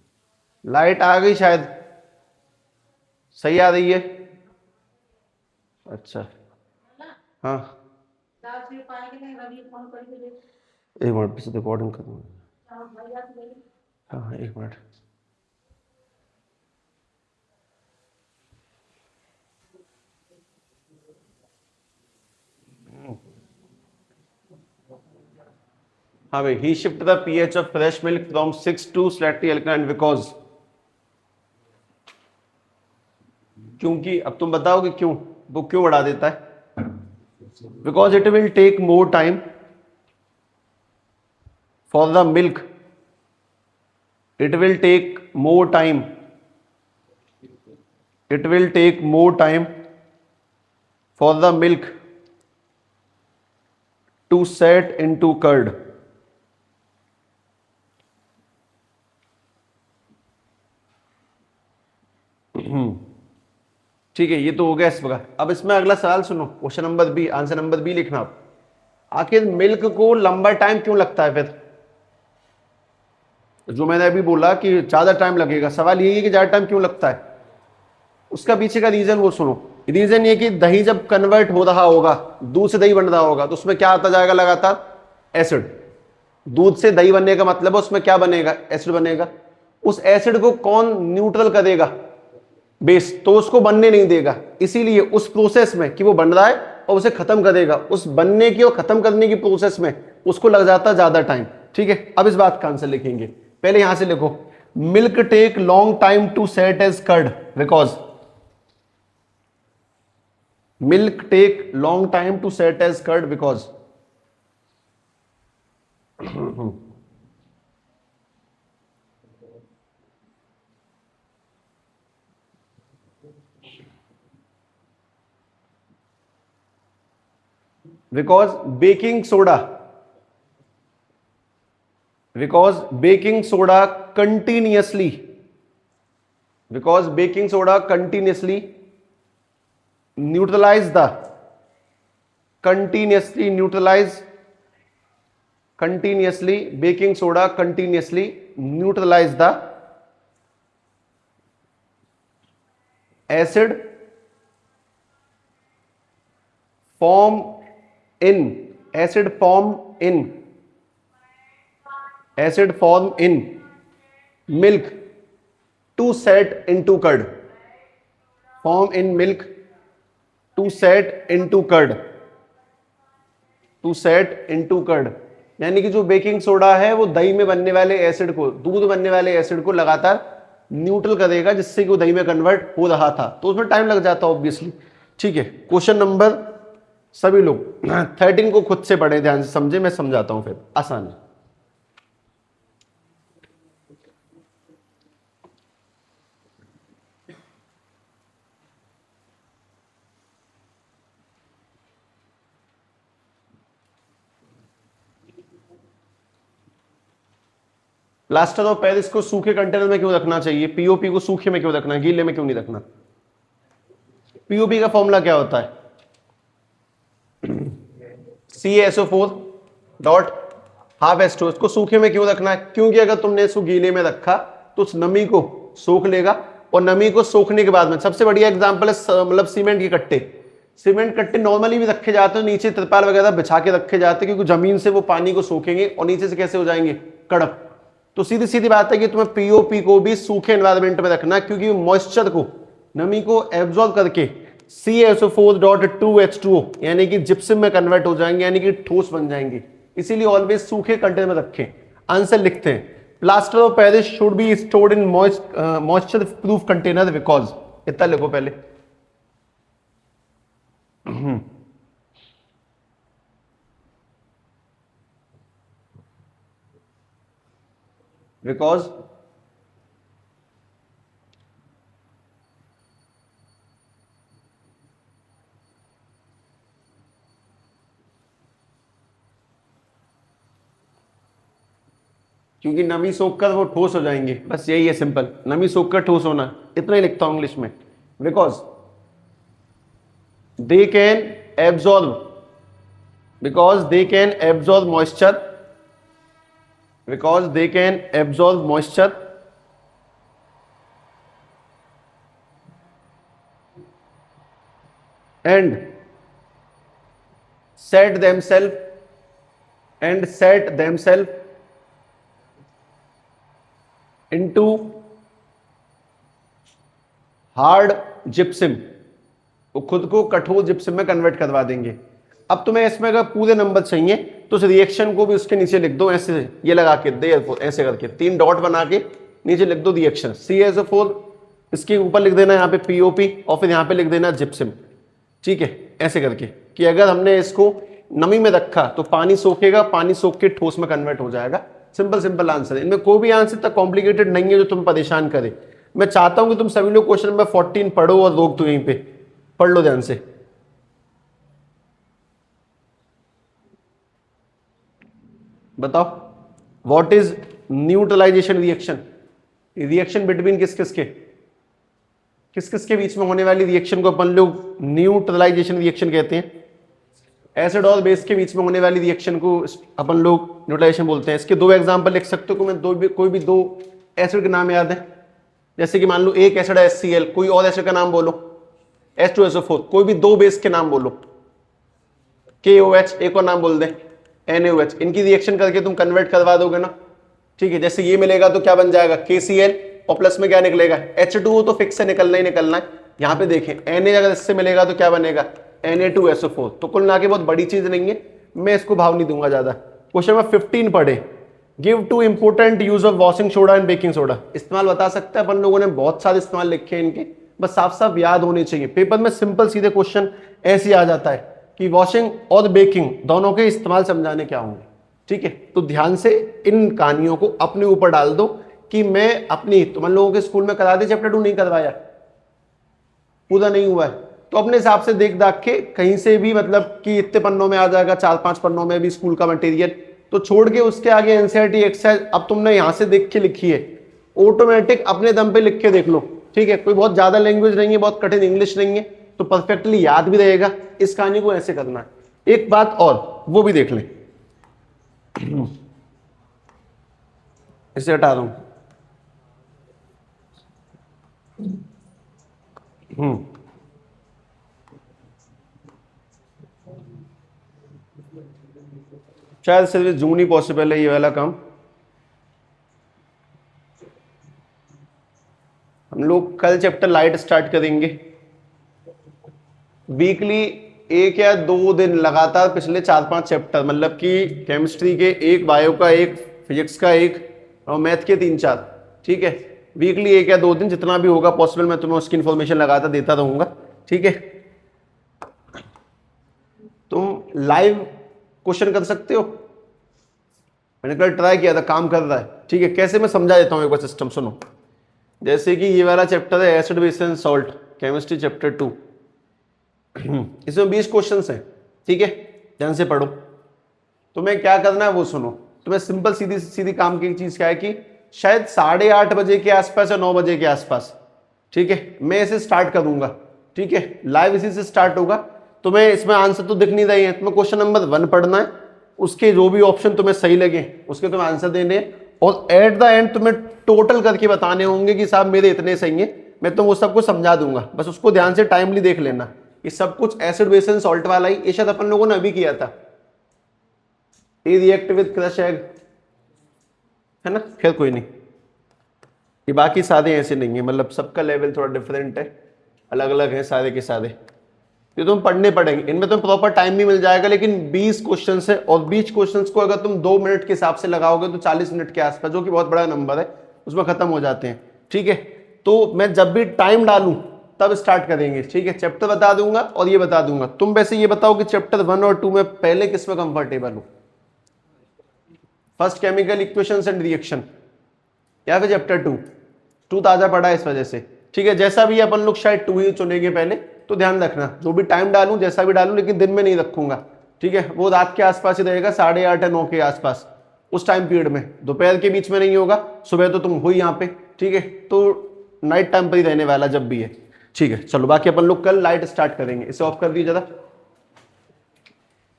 लाइट आ गई शायद, सही आ रही है, अच्छा हाँ, एक मिनट पीछे रिकॉर्डिंग करूँगा, हाँ एक मिनट। हाँ भाई, he shift the pH of fresh milk from 6 to slightly alkaline because, क्योंकि अब तुम बताओगे क्यों, वो क्यों बढ़ा देता है, because it will take more time for the milk it will take more time, it will take more time for the milk to set into curd. ठीक है, ये तो हो गया इस प्रकार। अब इसमें अगला सवाल सुनो, question number B, answer number B लिखना आप। आखिर मिल्क को लंबा टाइम क्यों लगता है? फिर जो मैंने अभी बोला कि ज्यादा टाइम लगेगा, सवाल यही है कि ज्यादा टाइम क्यों लगता है, उसका पीछे का रीजन वो सुनो। रीजन ये कि दही जब कन्वर्ट हो रहा होगा, दूध से दही बन रहा होगा, तो उसमें क्या आता जाएगा लगातार? एसिड। दूध से दही बनने का मतलब है उसमें क्या बनेगा? एसिड बनेगा। उस एसिड को कौन न्यूट्रल करेगा? बेस। तो उसको बनने नहीं देगा, इसीलिए उस प्रोसेस में कि वो बन रहा है और उसे खत्म करेगा, उस बनने की और खत्म करने की प्रोसेस में उसको लग जाता है ज्यादा टाइम। ठीक है, अब इस बात का आंसर लिखेंगे। पहले यहां से लिखो, milk take long time to set as curd because, milk take long time to set as curd because, because baking soda, because baking soda continuously, because baking soda continuously neutralize the, continuously neutralize, continuously baking soda continuously neutralize the acid form in, acid form in, acid form in milk to set into curd, form in milk to set into curd, to set into curd। यानी कि जो baking soda है वो दही में बनने वाले acid को, दूध बनने वाले एसिड को लगातार न्यूट्रल करेगा, जिससे कि वो दही में कन्वर्ट हो रहा था, तो उसमें टाइम लग जाता ऑब्वियसली। ठीक है, क्वेश्चन नंबर, सभी लोग 13 को खुद से पढ़े, ध्यान से समझे, मैं समझाता हूं फिर, आसान है। प्लास्टर ऑफ पेरिस को सूखे कंटेनर में क्यों रखना चाहिए? पीओपी को सूखे में क्यों रखना है, गीले में क्यों नहीं रखना? पीओपी का फॉर्मूला क्या होता है? CaSO4 dot half H2O। इसको सूखे में क्यों रखना है? क्योंकि अगर तुमने इसको गीले में रखा तो उस नमी को सोख लेगा, और नमी को सोखने के बाद में, सबसे बढ़िया एग्जांपल है मतलब सीमेंट के कट्टे। सीमेंट कट्टे नॉर्मली भी रखे जाते हैं, नीचे तिरपाल वगैरह बिछा के रखे जाते हैं, क्योंकि जमीन से वो पानी को सोखेंगे और नीचे से कैसे हो जाएंगे? कड़क। तो सीधी सीधी बात है कि तुम्हें पीओपी को भी सूखे एनवायरमेंट में रखना, क्योंकि मॉइस्चर को, नमी को एब्जॉर्ब करके CaSO4.2H2O यानी कि जिप्सम में कन्वर्ट हो जाएंगे, यानी कि ठोस बन जाएंगे। इसीलिए ऑलवेज सूखे कंटेनर में रखें। आंसर लिखते हैं, plaster of Paris should be stored in moisture proof container because, इतना लिखो पहले। बिकॉज क्योंकि नमी सोखकर वो ठोस हो जाएंगे, बस यही है सिंपल, नमी सोखकर ठोस होना, इतना ही लिखता हूं इंग्लिश में। Because they can absorb, because they can absorb moisture, because they can absorb moisture and set themselves into hard gypsum, वो खुद को कठोर जिप्सम में कन्वर्ट करवा देंगे। अब तुम्हें इसमें अगर पूरे नंबर चाहिए तो उस रिएक्शन को भी उसके नीचे लिख दो, ऐसे ये लगा के दे, ऐसे करके 3 डॉट बना के नीचे लिख दो रिएक्शन। CaSO4 इसके ऊपर लिख देना यहाँ पे POP, और फिर यहाँ पे लिख देना जिप्सम। ठीक है, ऐसे करके कि अगर हमने इसको नमी में रखा तो पानी सोखेगा, पानी सोख के ठोस में कन्वर्ट हो जाएगा। सिंपल सिंपल आंसर है, इनमें कोई भी आंसर तक कॉम्प्लिकेटेड नहीं है जो तुम परेशान करे। मैं चाहता हूं कि तुम सभी लोग क्वेश्चन नंबर 14 पढ़ो और रोक दो, यहीं पे पढ़ लो ध्यान से। बताओ what is neutralisation reaction? Reaction between किस किस के बीच में होने वाली रिएक्शन को अपन लोग न्यूट्रलाइजेशन रिएक्शन कहते हैं। एसिड और बेस के बीच में होने वाली रिएक्शन को अपन लोग न्यूट्रलाइजेशन बोलते हैं। इसके दो एग्जांपल लिख सकते हो, मैं कोई भी दो एसिड के नाम याद है, जैसे कि मान लो एक एसिड है HCl, कोई और एसिड का नाम बोलो H2SO4, कोई भी दो बेस के नाम बोलो, KOH, एक और नाम बोल दे NaOH, इनकी रिएक्शन करके तुम कन्वर्ट करवा दोगे ना, ठीक है। जैसे ये मिलेगा तो क्या बन जाएगा KCl, और प्लस में क्या निकलेगा H2O, तो फिक्स से निकलना ही निकलना है। यहाँ पे देखें Na अगर इससे मिलेगा तो क्या बनेगा Na2SO4, तो कुल ना के बहुत बड़ी चीज नहीं है, मैं इसको भाव नहीं दूंगा ज्यादा। क्वेश्चन नंबर 15 पढ़े, give two important use of washing soda and baking soda. इस्तेमाल बता सकता है, अपन लोगों ने बहुत सारे इस्तेमाल लिखे हैं इनके, बस साफ साफ याद होने चाहिए। पेपर में सिंपल सीधे क्वेश्चन ऐसे आ जाता है कि वॉशिंग और बेकिंग दोनों के इस्तेमाल समझाने क्या होंगे, ठीक है। तो ध्यान से इन कहानियों को अपने ऊपर डाल दो कि मैं अपनी, तुम लोगों के स्कूल में करा दे चैप्टर 2 नहीं करवाया, पूरा नहीं हुआ है, तो अपने हिसाब से देख दाख के कहीं से भी, मतलब कि इतने पन्नों में आ जाएगा, 4-5 पन्नों में भी स्कूल का मटेरियल, तो छोड़ के उसके आगे एनसीईआरटी एक्सरसाइज अब तुमने यहां से देख के लिखी है, ऑटोमेटिक अपने दम पे लिख के देख लो, ठीक है। कोई बहुत ज्यादा लैंग्वेज नहीं है, बहुत कठिन इंग्लिश नहीं है, तो परफेक्टली याद भी रहेगा। इस कहानी को ऐसे करना है। एक बात और, वो भी देख लें, इसे हटा दूं। शायद सिर्फ जून ही पॉसिबल है ये वाला काम। हम लोग कल चैप्टर लाइट स्टार्ट करेंगे, वीकली 1 या 2 दिन लगातार पिछले 4-5 चैप्टर, मतलब कि केमिस्ट्री के 1, बायो का 1, फिजिक्स का 1 और मैथ के 3-4, ठीक है। वीकली 1 या 2 दिन जितना भी होगा पॉसिबल, मैं तुम्हें उसकी इन्फॉर्मेशन लगाता देता रहूंगा, ठीक है। तुम लाइव क्वेश्चन कर सकते हो, मैंने कल ट्राई किया था, काम कर रहा है, ठीक है। कैसे, मैं समझा देता हूं एक बार सिस्टम, सुनो। जैसे कि ये वाला चैप्टर है acid base and salt, chemistry chapter 2, इसमें 20 क्वेश्चन हैं, ठीक है। ध्यान से पढ़ो। तुम्हें क्या करना है वो सुनो। तुम्हें सिंपल सीधी सीधी काम की चीज क्या है कि शायद 8:30 बजे के आसपास या 9 बजे के आसपास, ठीक है, मैं इसे स्टार्ट करूंगा, ठीक है। लाइव इसी से स्टार्ट होगा। तुम्हें इसमें आंसर तो दिख नहीं रही है, तुम्हें क्वेश्चन नंबर 1 पढ़ना है, उसके जो भी ऑप्शन तुम्हें सही लगे उसके तुम्हें आंसर देने हैं, और एट द एंड तुम्हें टोटल करके बताने होंगे कि साहब मेरे इतने सही हैं। मैं तो वो सब कुछ समझा दूंगा, बस उसको ध्यान से टाइमली देख लेना। ये सब कुछ एसिड बेस एंड सॉल्ट वाला ही, ये शायद अपन लोगों ने अभी किया था, ये रिएक्ट विद क्रश एग, है ना। खैर कोई नहीं, ये बाकी सारे ऐसे नहीं है, मतलब सबका लेवल थोड़ा डिफरेंट है, अलग अलग है सारे के सारे। ये तुम पढ़ने पड़ेंगे, इनमें तुम्हें प्रॉपर टाइम भी मिल जाएगा, लेकिन 20 क्वेश्चन है, और 20 क्वेश्चन को अगर तुम 2 मिनट के हिसाब से लगाओगे तो 40 मिनट के आसपास, जो कि बहुत बड़ा नंबर है, उसमें खत्म हो जाते हैं, ठीक है। तो मैं जब भी टाइम डालूं तब स्टार्ट करेंगे, ठीक है। चैप्टर बता दूंगा और ये बता दूंगा। तुम वैसे ये बताओ कि चैप्टर 1 और 2 में पहले किस में कंफर्टेबल हो, first chemical equations and reaction, या फिर चैप्टर 2 ताजा पड़ा है इस वजह से, ठीक है। जैसा भी अपन लोग शायद 2 ही चुनेंगे पहले, तो ध्यान रखना जो भी टाइम डालूं, जैसा भी डालूं, लेकिन दिन में नहीं रखूंगा, ठीक है। वो रात के आसपास ही रहेगा, 8:30 या 9 के आसपास, उस टाइम पीरियड में, दोपहर के बीच में नहीं होगा। सुबह तो तुम हो ही यहाँ पे, ठीक है, तो नाइट टाइम पर ही रहने वाला जब भी है, ठीक है। चलो बाकी अपन लोग कल लाइट स्टार्ट करेंगे, इसे ऑफ कर दीजिए जरा।